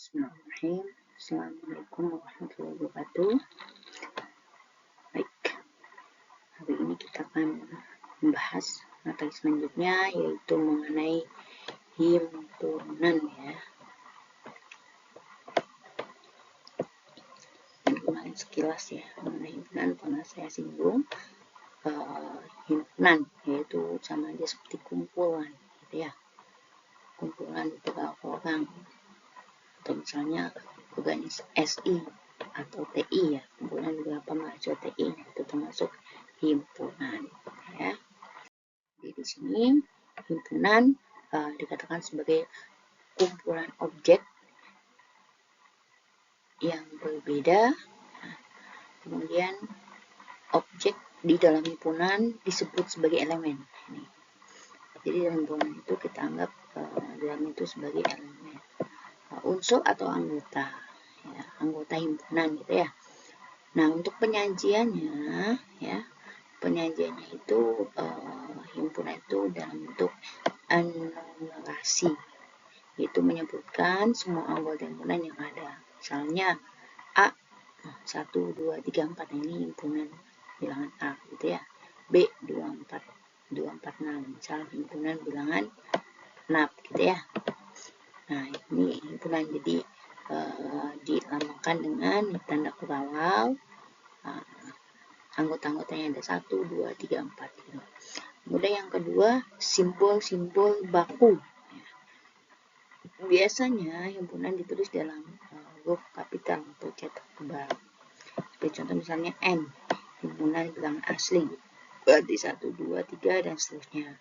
Bismillahirrahmanirrahim. Assalamualaikum warahmatullahi wabarakatuh. Baik, hari ini kita akan membahas materi selanjutnya, yaitu mengenai himpunan ya. Dan kemarin sekilas ya mengenai himpunan pernah saya singgung. Himpunan yaitu sama aja seperti kumpulan gitu ya, kumpulan beberapa orang, atau misalnya organisasi SI atau TI ya, kumpulan beberapa mahasiswa TI itu termasuk himpunan ya. Jadi di sini himpunan dikatakan sebagai kumpulan objek yang berbeda. Kemudian objek di dalam himpunan disebut sebagai elemen. Jadi dalam himpunan itu kita anggap dalam itu sebagai elemen, unsur atau anggota ya, anggota himpunan gitu ya. Nah, untuk penyajiannya ya, penyajiannya itu himpunan itu dalam bentuk enumerasi, yaitu menyebutkan semua anggota himpunan yang ada. Misalnya A 1, 2, 3, 4, ini himpunan bilangan A gitu ya. B 2, 4, 6, misalnya himpunan bilangan 6 gitu ya. Nah, ini himpunan, jadi dilambangkan dengan tanda kurawal. Anggota-anggotanya ada 1, 2, 3, 4 gitu. Kemudian yang kedua, simbol-simbol baku. Biasanya himpunan ditulis dalam huruf kapital atau cetak tebal. Seperti contoh misalnya N, himpunan bilangan asli, berarti 1, 2, 3 dan seterusnya.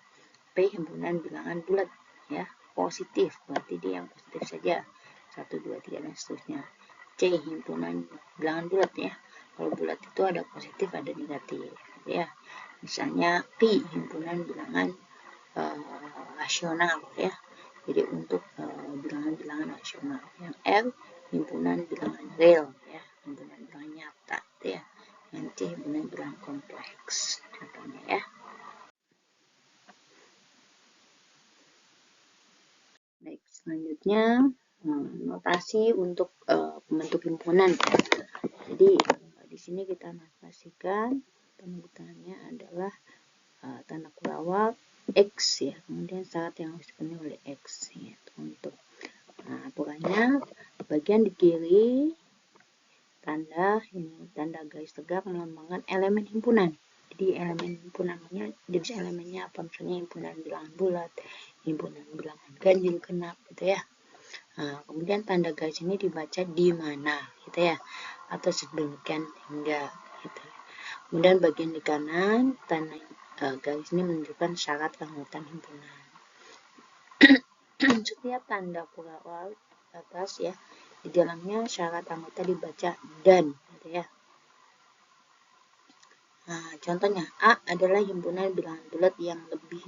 P, himpunan bilangan bulat ya, positif, berarti dia yang positif saja, 1, 2, 3 dan seterusnya. C, himpunan bilangan bulat ya, kalau bulat itu ada positif ada negatif ya. Misalnya P, himpunan bilangan rasional ya, jadi untuk bilangan-bilangan rasional. Yang R, himpunan bilangan real ya, himpunan bilangan nyata ya. Yang C, himpunan bilangan kompleks contohnya ya. Baik, selanjutnya notasi untuk pembentuk himpunan. Jadi di sini kita notasikan penyebutannya adalah tanda kurawal X ya, kemudian syarat yang harus dipenuhi oleh X ya, untuk aturannya bagian di kiri tanda garis tegak melambangkan elemen himpunan. Jadi elemen himpunannya, jenis elemennya apa, misalnya himpunan bilangan bulat, himpunan bilangan ganjil genap gitu ya. Nah, kemudian tanda garis ini dibaca di mana gitu ya, atau sedemikian hingga gitu. Kemudian bagian di kanan tanda garis ini menunjukkan syarat keanggotaan himpunan. Setiap tanda kurawal atas ya, di dalamnya syarat anggota dibaca dan gitu ya. Nah, contohnya A adalah himpunan bilangan bulat yang lebih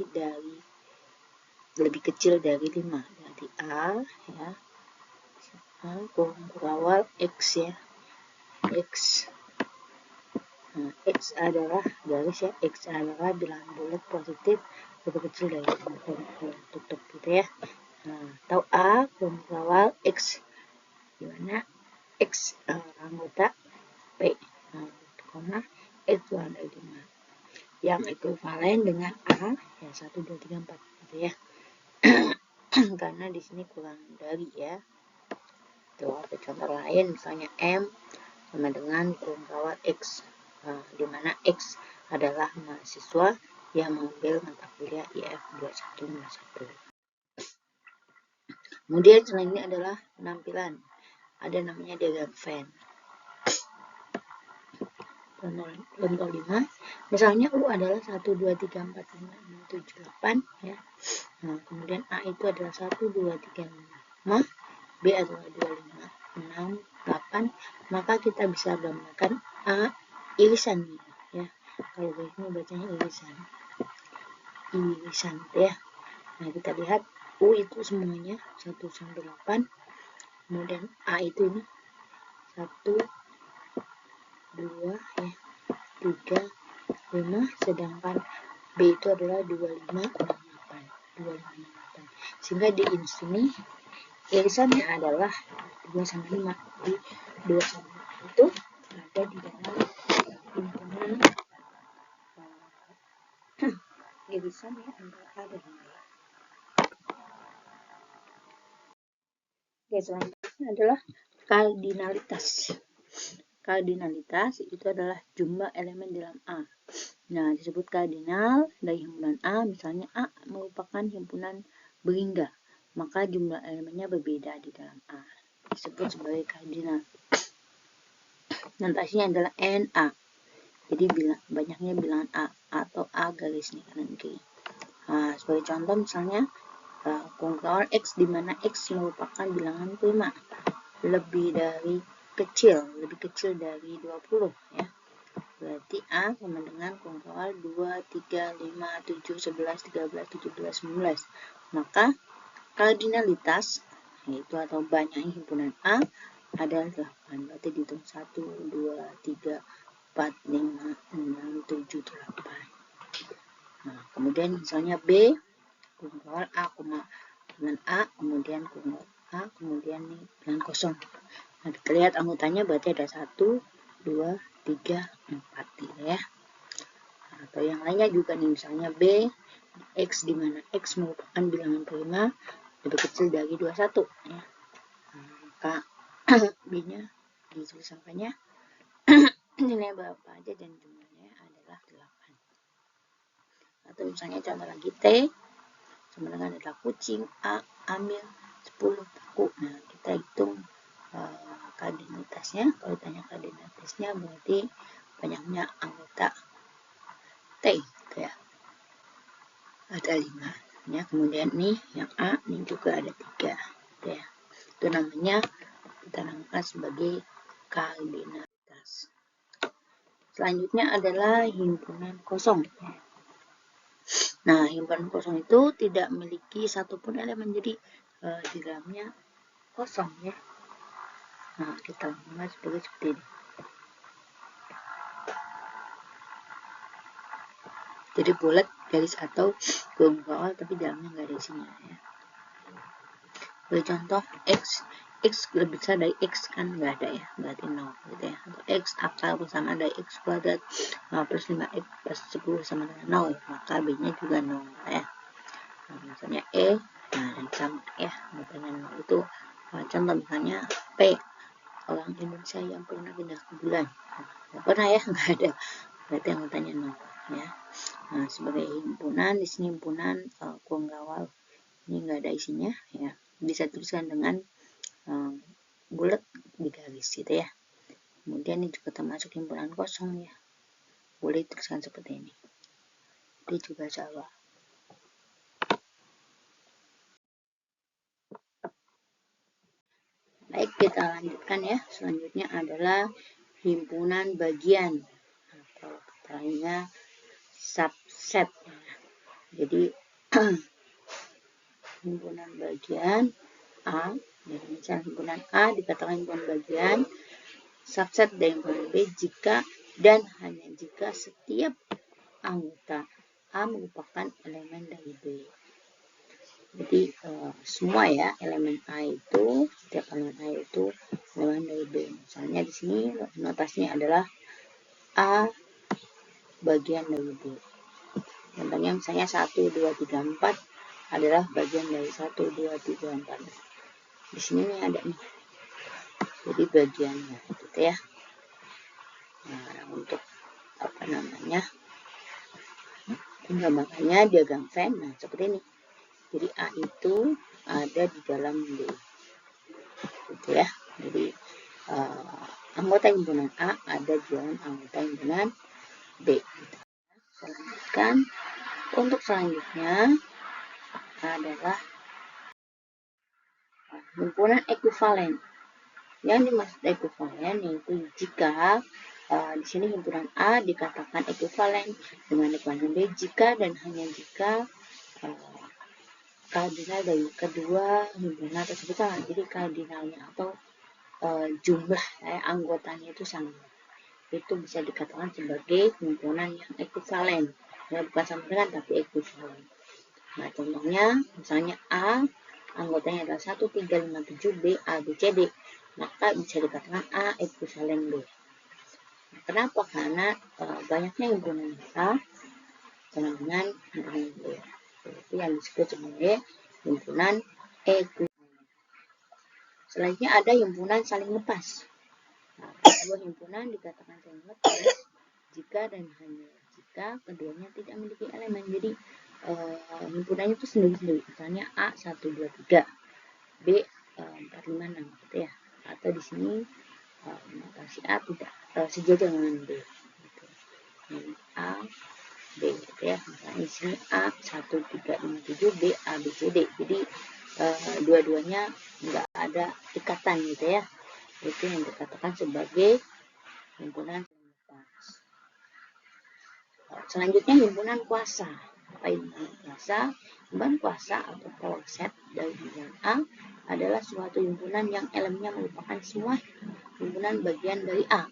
kecil dari 5. Berarti A ya, kurawal X ya, X. Nah, X adalah garis ya, X adalah bilangan bulat positif lebih kecil dari 5, tutup gitu ya. Nah, atau A kurawal X, dimana X anggota P, X kurang dari 5, yang ekuivalen dengan A ya, 1, 2, 3, 4 gitu ya. Karena di sini kurang dari ya. Tuh, ada contoh lain misalnya M sama dengan kurawal X, di mana X adalah mahasiswa yang mengambil mata kuliah IF 21-1. Kemudian selain ini adalah penampilan, ada namanya diagram Venn. Contoh 5, misalnya U adalah 1, 2, 3, 4, 5, 6, 7, 8 ya. Nah, kemudian A itu adalah 1, 2, 3, 5, B adalah 2, 5, 6, 8, maka kita bisa gambarkan A irisan ya. Kalau ini bacanya irisan ya. Nah, kita lihat U itu semuanya 1 sampai 8, kemudian A itu ini 1, 2 ya, 3, 5, sedangkan B itu adalah 25, 6, 8, 25, 6, 8. Sehingga di sini irisannya adalah 2 sama 5. Jadi 2 sama 5 itu ada di dalam himpunan irisan ya antara A dan 5 ya. Oke, selanjutnya adalah kardinalitas. Kardinalitas itu adalah jumlah elemen dalam A. Nah, disebut kardinal dari himpunan A, misalnya A merupakan himpunan berhingga, maka jumlah elemennya berbeda di dalam A. Disebut sebagai kardinal. Notasinya adalah NA. Jadi banyaknya bilangan A atau A garis nih kanan kiri. Nah, sebagai contoh misalnya kongkawal X di mana X merupakan bilangan prima, lebih kecil dari 20 ya. Berarti A sama dengan kongkawal 2, 3, 5, 7, 11, 13, 17, 19. Maka kardinalitas yaitu atau banyaknya himpunan A adalah 8. Berarti dihitung 1, 2, 3, 4, 5, 6, 7, 8. Nah, kemudian misalnya B kongkawal A, dengan A, kemudian kongkawal A, kemudian nih bilangan kosong. Nah, kita lihat anggotanya berarti ada 1, 2, 3, 4 gitu ya. Atau yang lainnya juga nih, misalnya B, X di mana X merupakan bilangan prima lebih kecil dari 21 ya. Nah, maka B-nya ditulis angkanya nilai berapa aja dan jumlahnya adalah 8. Atau misalnya contoh lagi T sama dengan adalah kucing, A ambil 10 paku. Nah, kita hitung kardinalitasnya. Kalau ditanya kardinalitasnya berarti banyaknya anggota T gitu ya. Ada 5 ya. Kemudian nih yang A ini juga ada 3 gitu ya. Itu namanya kita namakan sebagai kardinalitas. Selanjutnya adalah himpunan kosong. Nah, himpunan kosong itu tidak memiliki satupun elemen, jadi di dalamnya kosong ya. Nah, kita lakukan seperti ini. Jadi bulat garis atau kongkawal tapi dalamnya nggak ada isinya ya. Beri contoh X lebih besar dari X kan nggak ada ya, berarti 0 gitu ya. Atau X akar bersama dari X kuadrat plus 5X plus 10 sama dengan 0, maka B-nya juga 0 ya. Nah, misalnya E, nah dan sama ya, dengan 0 itu contoh misalnya P, orang Indonesia yang pernah pindah ke bulan. Nggak pernah ya, nggak ada, berarti anggotanya 0 ya. Nah, sebagai himpunan, di sini himpunan kongkawal ini nggak ada isinya ya, bisa tuliskan dengan bulat di garis gitu ya. Kemudian ini juga termasuk himpunan kosong ya, boleh tuliskan seperti ini. Ini juga sama. Baik, kita lanjutkan ya. Selanjutnya adalah himpunan bagian atau lainnya subset. Jadi himpunan bagian A, jadi misalnya himpunan A dikatakan himpunan bagian, subset dari himpunan B jika dan hanya jika setiap anggota A merupakan elemen dari B. Jadi semua ya elemen A itu, setiap elemen A itu elemen dari B. Misalnya di sini notasinya adalah A bagian dari B. Contohnya misalnya 1, 2, 3, 4 adalah bagian dari 1, 2, 3, 4. Di sini nih ada nih. Jadi bagiannya gitu ya. Nah, untuk apa namanya? Makanya diagram Venn, nah seperti ini. Jadi A itu ada di dalam B. Gitu ya. Jadi anggota himpunan A ada di dalam anggota himpunan B. Selanjutkan. Untuk selanjutnya adalah himpunan ekuivalen. Yang dimaksud ekuivalen yaitu jika di sini himpunan A dikatakan ekuivalen dengan himpunan B jika dan hanya jika kardinal dari kedua himpunan tersebut sama. Jadi kardinalnya atau jumlah anggotanya itu sama. Itu bisa dikatakan sebagai himpunan yang ekuivalen. Ya, bukan sama dengan tapi ekuivalen. Nah, contohnya misalnya A anggotanya adalah 1, 3, 5, 7, B, A, B, C, D, maka bisa dikatakan A ekuivalen B. Kenapa? Karena banyaknya himpunan A sama dengan himpunan B. Itu yang disebut sebagai himpunan ekuivalen. Selanjutnya ada himpunan saling lepas. Nah, kedua himpunan dikatakan saling lepas jika dan hanya jika keduanya tidak memiliki elemen. Jadi himpunannya itu sendiri-sendiri. Misalnya A 1, 2, 3, B 4, 5, 6 gitu ya. Atau di sini notasi A tidak sejajar dengan B. Gitu. A B gitu ya. Misalnya di sini A 1, 3, 5, 7, B A B C D. Jadi dua-duanya nggak ada ikatan gitu ya. Itu yang dikatakan sebagai himpunan lepas. Selanjutnya himpunan kuasa. Apa himpunan kuasa? Himpunan kuasa atau power set dari himpunan A adalah suatu himpunan yang elemennya merupakan semua himpunan bagian dari A,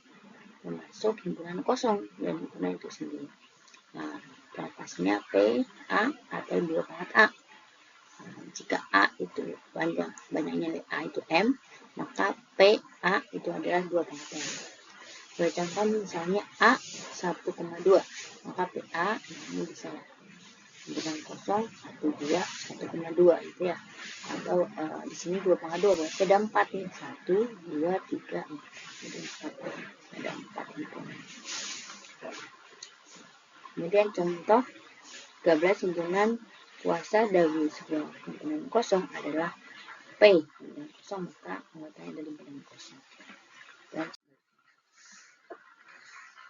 termasuk himpunan kosong dan himpunan itu sendiri. Nah, contohnya P, A atau 2 pangkat A. Nah, jika A itu banyaknya A itu M, maka P, A itu adalah 2 pangkat M. Contoh misalnya A 1,2, maka PA ini bisa himpunan kosong 1, 2, 1,2 gitu ya. Atau di sini 2,2 berarti ada 4 nih. 1, 2, 3, 4. Ada 4 himpunan. Kemudian contoh 13 himpunan kuasa dari sebuah himpunan kosong adalah P. Himpunan kosong maka anggotanya dari himpunan kosong. Dan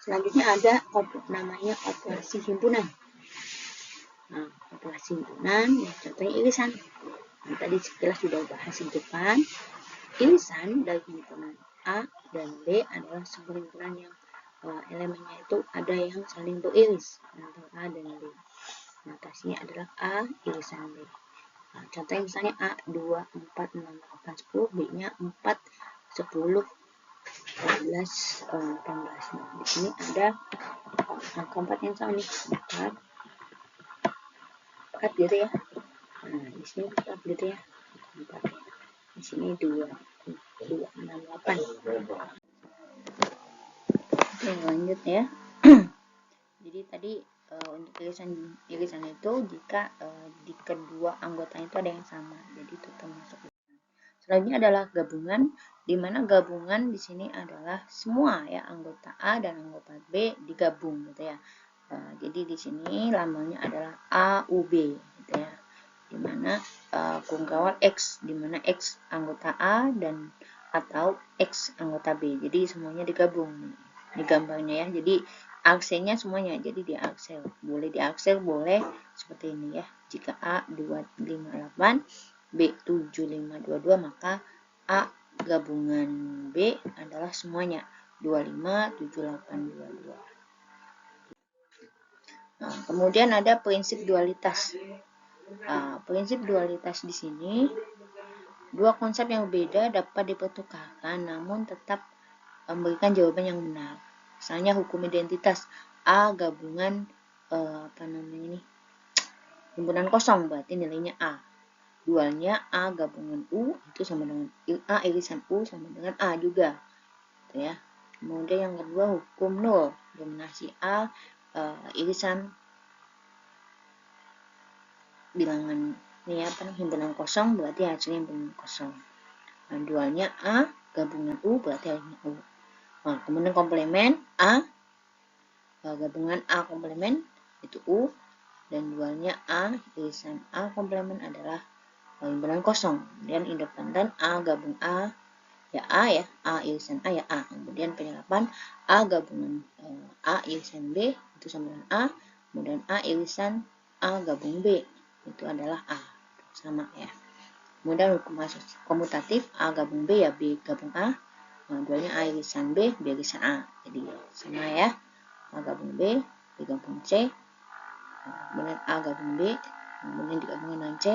selanjutnya ada namanya operasi himpunan. Nah, operasi himpunan, ya, contohnya irisan. Nah, tadi sekilas sudah bahas di depan. Irisan dari himpunan A dan B adalah sebuah himpunan yang elemennya itu ada yang saling beriris antara A dan B. Notasinya adalah A irisan B. Nah, contohnya misalnya A 2, 4, 6, 8, 10, B-nya 4, 10, 12, 18. Nah, di sini ada angka 4 yang sama nih. 4 gitu ya. Nah, di sini 4 gitu ya. 4. Di sini 2, 6, 8. Oke, lanjut ya. Jadi tadi untuk irisan itu jika di kedua anggotanya itu ada yang sama. Jadi itu termasuk. Selanjutnya adalah gabungan, di mana gabungan di sini adalah semua ya anggota A dan anggota B digabung gitu ya. Jadi di sini lambangnya adalah AUB gitu ya. Di mana kurung kawal X, di mana X anggota A dan atau X anggota B. Jadi semuanya digabung di gambarnya ya. Jadi aksennya semuanya. Jadi di aksel. Boleh di aksel, boleh seperti ini ya. Jika A 258 B 7522 maka A gabungan B adalah semuanya 257822. Nah, kemudian ada prinsip dualitas. Prinsip dualitas di sini dua konsep yang berbeda dapat dipertukarkan namun tetap memberikan jawaban yang benar. Misalnya hukum identitas A gabungan himpunan kosong berarti nilainya A. Dualnya A gabungan U itu sama dengan A irisan U sama dengan A juga. Gitu ya. Kemudian yang kedua hukum nol, dominasi A irisan bilangan ini himpunan kosong berarti hasilnya himpunan kosong. Nah, dualnya A gabungan U berarti hasilnya U. Nah, kemudian komplemen A gabungan A komplemen itu U dan dualnya A irisan A komplemen adalah himpunan kosong. Kemudian independen A gabung A ya A ya, A irisan A ya A. Kemudian penyerapan A gabungan A irisan B itu sama dengan A. Kemudian A irisan A gabung B itu adalah A. Sama ya. Kemudian hukum komutatif A gabung B ya B gabung A. Nah, dualnya A irisan B, B irisan A. Jadi sama ya. A gabung B, B gabung C. Kemudian A gabung B, kemudian digabungkan dengan C.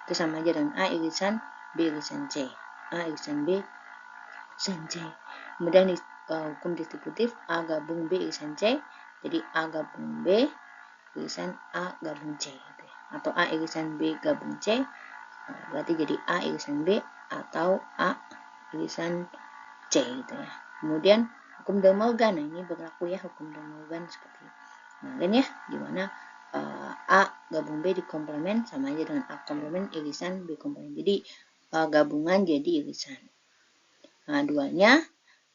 Itu sama aja dengan A irisan B irisan C. A irisan B irisan C. Kemudian hukum distributif A gabung B irisan C. Jadi A gabung B irisan A gabung C. Gitu ya. Atau A irisan B gabung C Berarti jadi A irisan B atau A irisan C gitu ya. Kemudian hukum De Morgan, nah ini berlaku ya hukum De Morgan seperti kemarin ya, dimana A gabung B di komplement sama aja dengan A komplement irisan B komplement. Jadi gabungan jadi irisan. Nah, duanya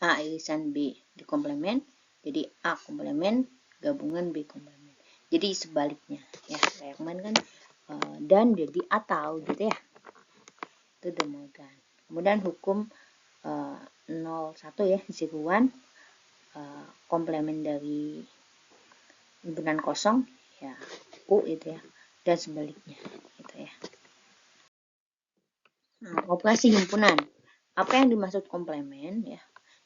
A irisan B di komplement jadi A komplement gabungan B komplement. Jadi sebaliknya ya, kayak kemarin kan dan jadi atau gitu ya. Itu De Morgan. Kemudian hukum 01 ya, 01 komplement dari himpunan kosong ya U itu ya, dan sebaliknya gitu ya. Nah, operasi himpunan, apa yang dimaksud komplement ya?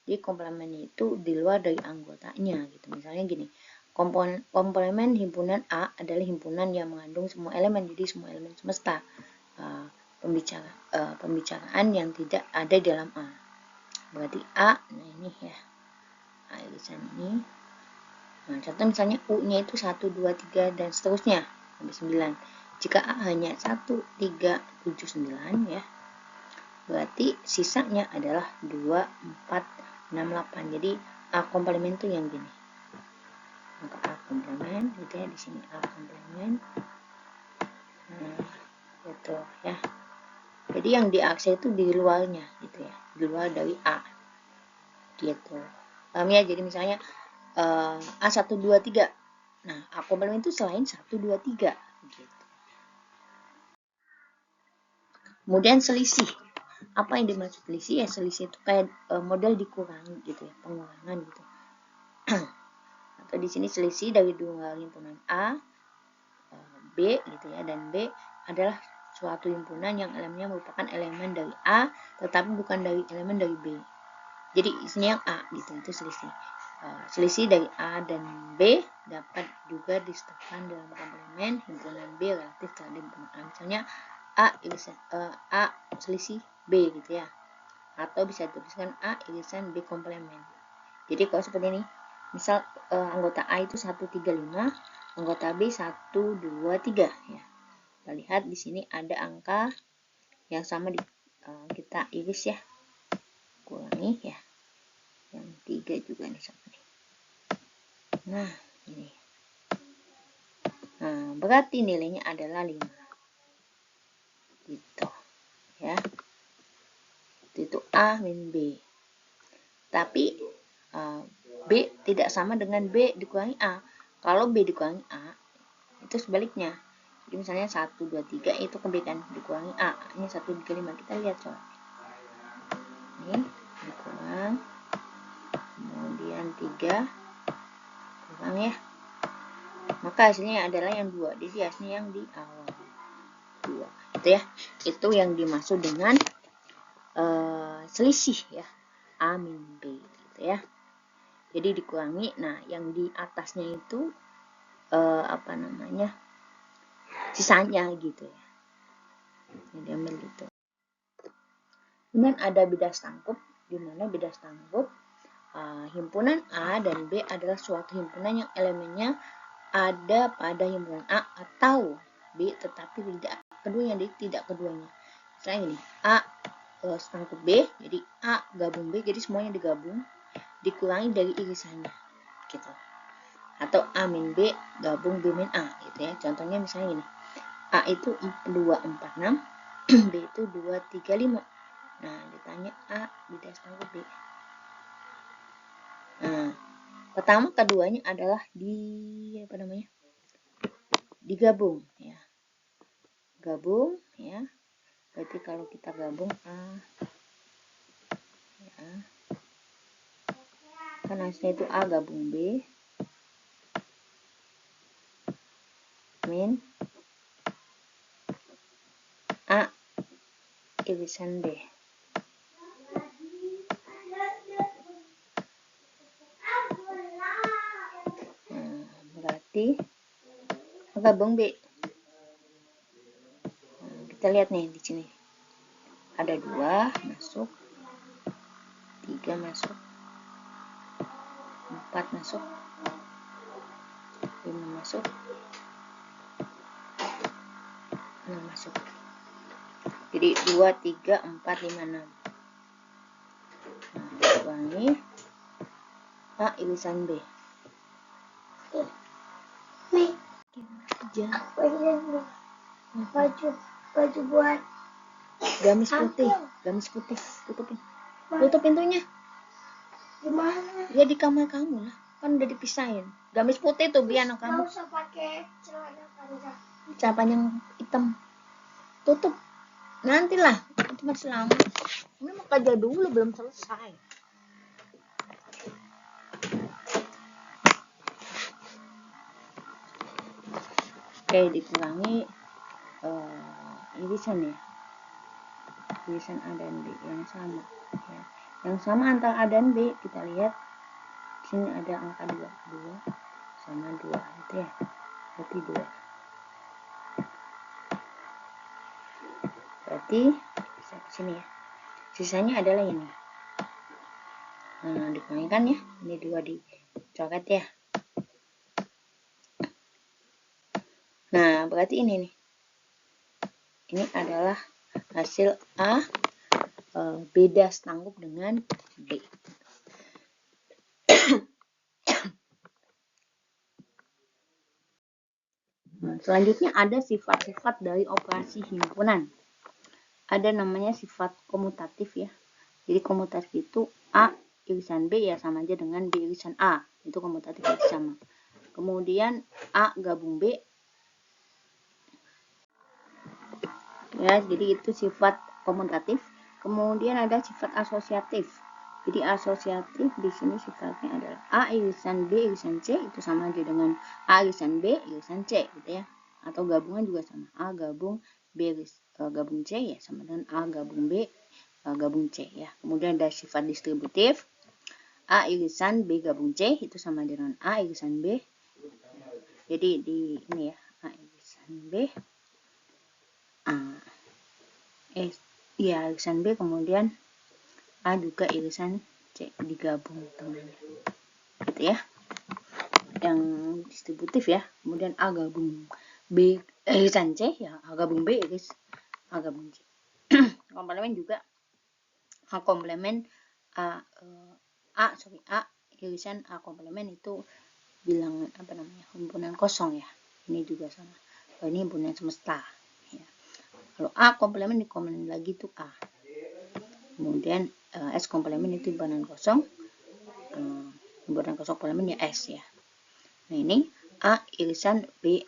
Jadi komplement itu di luar dari anggotanya gitu. Misalnya gini, komplement himpunan A adalah himpunan yang mengandung semua elemen, jadi semua elemen semesta. Pembicaraan yang tidak ada dalam A. Berarti A, nah ini ya, A irisan ini. Nah, contoh misalnya U-nya itu 1, 2, 3, dan seterusnya sampai 9. Jika A hanya 1, 3, 7, 9 ya, berarti sisanya adalah 2, 4, 6, 8. Jadi A komplement itu yang gini. Maka A komplement gitu ya, di sini A komplement. Nah, gitu ya. Jadi yang diakses itu di luarnya gitu ya, di luar dari A. Gitu. Paham ya? Jadi misalnya A1, 2, 3. Nah, A komplement itu selain 1, 2, 3 gitu. Kemudian selisih. Apa yang dimaksud selisih? Ya selisih itu kayak model dikurangi gitu ya, pengurangan gitu. Atau di sini selisih dari dua himpunan A, B gitu ya, dan B adalah suatu himpunan yang elemennya merupakan elemen dari A tetapi bukan dari elemen dari B. Jadi isinya yang A gitu, itu selisih. Selisih dari A dan B dapat juga disertakan dalam komplement himpunan B relatif terhadap himpunan A. Misalnya A selisih B gitu ya, atau bisa dituliskan A irisan B komplement. Jadi kalau seperti ini, misal anggota A itu 1, 3, 5, anggota B 1, 2, 3 ya. Kita lihat di sini ada angka yang sama kita iris ya, kurangi ya, yang 3 juga nih sama nih. Nah ini, nah berarti nilainya adalah 5 gitu ya. Itu A min B, tapi B tidak sama dengan B dikurangi A. Kalau B dikurangi A itu sebaliknya. Jadi misalnya 1, 2, 3 itu kebalikan, dikurangi A. Ini 1, 3, 5. Kita lihat coba. Ini dikurang, kemudian 3 kurang ya. Maka hasilnya adalah yang 2. Jadi hasilnya yang di awal 2. Itu ya. Itu yang dimaksud dengan selisih ya. A min B gitu ya. Jadi dikurangi. Nah, yang di atasnya itu apa namanya? Sisanya gitu ya. Jadi ambil gitu. Kemudian ada bidas tangkup, di mana bidas tangkup himpunan A dan B adalah suatu himpunan yang elemennya ada pada himpunan A atau B tetapi tidak keduanya, tidak keduanya. Misalnya ini A tangkup B, jadi A gabung B, jadi semuanya digabung, dikurangi dari irisannya gitu. Atau A min B gabung B min A gitu ya. Contohnya misalnya ini, A itu 2, 4, 6, B itu 2, 3, 5. Nah, ditanya A bidas tangkup B. Nah, pertama keduanya adalah digabung ya. Gabung ya. Berarti kalau kita gabung A ya. Kan hasilnya itu A gabung B min A irisan B. Berarti gabung B. Nah, kita lihat nih di sini. Ada 2 masuk, 3 masuk, 4 masuk, 5 masuk, 6 masuk. Jadi 2, 3, 4, 5, 6. Nah, ulangi. A irisan B. Baju buat gamis putih, tutup pintunya. gimana? Ya di kamar kamu lah, kan udah dipisahin. Gamis putih tuh biar anak kamu. Nggak usah pakai celana panjang. Celana panjang hitam. Tutup. Nantilah, itu masih lama. Ini mau kerja dulu, belum selesai. Oke, dikurangi irisan ya. Irisan A dan B yang sama. Ya. Yang sama antara A dan B, kita lihat sini ada angka 2 sama 2 itu ya. Berarti 2. Berarti bisa ke sini ya. Sisanya adalah ini. Nah, dikurangikan ya. Ini 2 dicoret ya. Nah, berarti ini nih. Ini adalah hasil A beda setanggup dengan B. Nah, selanjutnya ada sifat-sifat dari operasi himpunan. Ada namanya sifat komutatif ya. Jadi komutatif itu A irisan B ya sama aja dengan B irisan A. Itu komutatif itu sama. Kemudian A gabung B. Ya, jadi itu sifat komutatif. Kemudian ada sifat asosiatif. Jadi asosiatif di sini sifatnya adalah A irisan B irisan C itu sama aja dengan A irisan B irisan C gitu ya. Atau gabungan juga sama. A gabung B gabung C ya sama dengan A gabung B gabung C ya. Kemudian ada sifat distributif. A irisan B gabung C itu sama dengan A irisan B. Jadi di ini ya, A irisan B ya irisan B kemudian A juga irisan C digabung temannya gitu ya, yang distributif ya. Kemudian A gabung B irisan C ya A gabung B iris A gabung C. Komplemen juga komplemen A irisan A komplemen itu bilangan apa namanya, himpunan kosong ya. Ini juga sama. Ini himpunan semesta ya. Kalau A komplemen dikombinasi lagi itu A. Kemudian S komplemen itu himpunan kosong. Himpunan kosong komplemen ya S ya. Nah ini A irisan B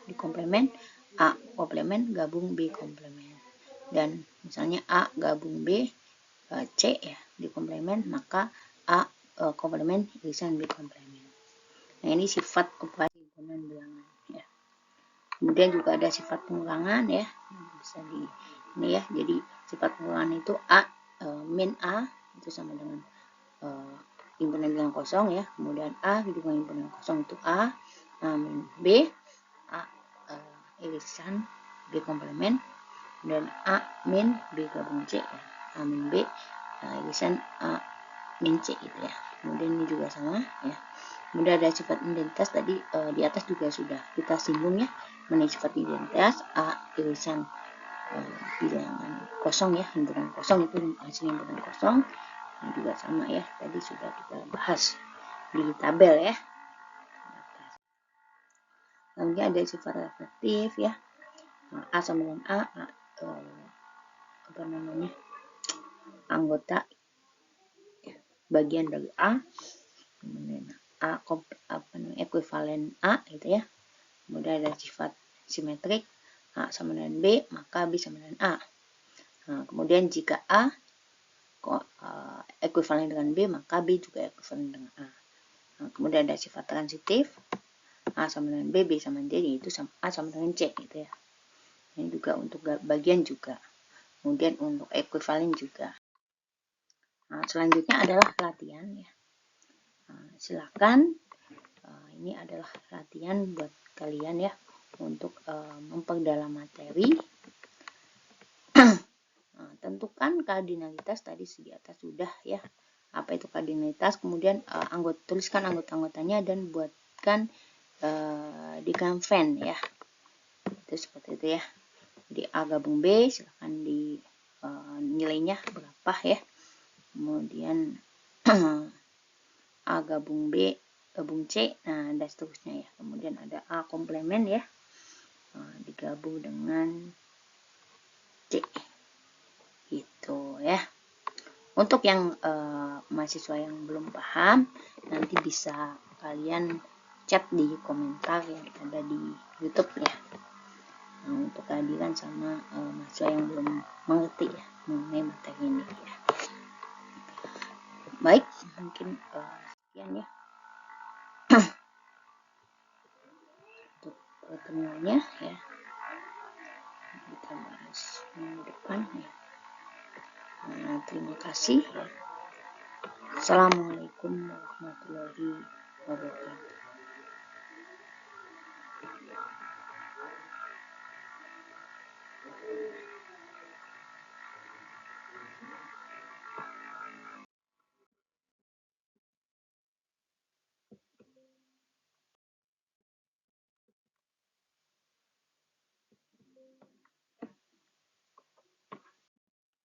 di komplemen, A komplemen gabung B komplemen. Dan misalnya A gabung B C ya di komplemen, maka A komplemen irisan B komplemen. Nah ini sifat operasi himpunan bilangan ya. Kemudian juga ada sifat pengulangan ya, bisa di ini ya. Jadi sifat pengulangan itu A min A itu sama dengan himpunan bilangan kosong ya. Kemudian A hidungan himpunan kosong itu A min B, A irisan B komplemen, dan A min B gabung C ya. A min B irisan A min C gitu ya. Kemudian ini juga sama ya. Kemudian ada sifat identitas tadi di atas juga sudah kita singgung ya, mengenai sifat identitas A irisan bilangan kosong ya, himpunan kosong itu hasil himpunan kosong. Ini juga sama ya, tadi sudah kita bahas di tabel ya. Kemudian ada sifat reflektif ya, A sama dengan A apa namanya, anggota bagian dari A. Kemudian A apa namanya, ekuivalen A gitu ya. Kemudian ada sifat simetrik, A sama dengan B maka B sama dengan A. Nah, kemudian jika A ekuivalen dengan B maka B juga ekuivalen dengan A. Nah, kemudian ada sifat transitif, A sama dengan B, B sama dengan D, itu A sama dengan C gitu ya. Ini juga untuk bagian juga. Kemudian untuk ekuivalen juga. Nah, selanjutnya adalah latihan ya. Nah, silakan ini adalah latihan buat kalian ya untuk memperdalam materi. Nah, tentukan kardinalitas tadi di atas sudah ya. Apa itu kardinalitas? Kemudian tuliskan anggota-anggotanya dan buatkan di Canvan ya. Itu seperti itu ya. Jadi A gabung B, silahkan di nilainya berapa ya. Kemudian A gabung B, gabung C, nah dan seterusnya ya. Kemudian ada A komplement ya, digabung dengan C, gitu ya. Untuk yang mahasiswa yang belum paham, nanti bisa kalian chat di komentar yang ada di YouTube ya. Nah, untuk keadilan sama mahasiswa yang belum mengerti ya mengenai materi ini ya. Baik, mungkin sekian ya untuk pertemuannya ya. Kita bahas minggu depan ya. Nah, terima kasih ya. Assalamualaikum warahmatullahi wabarakatuh.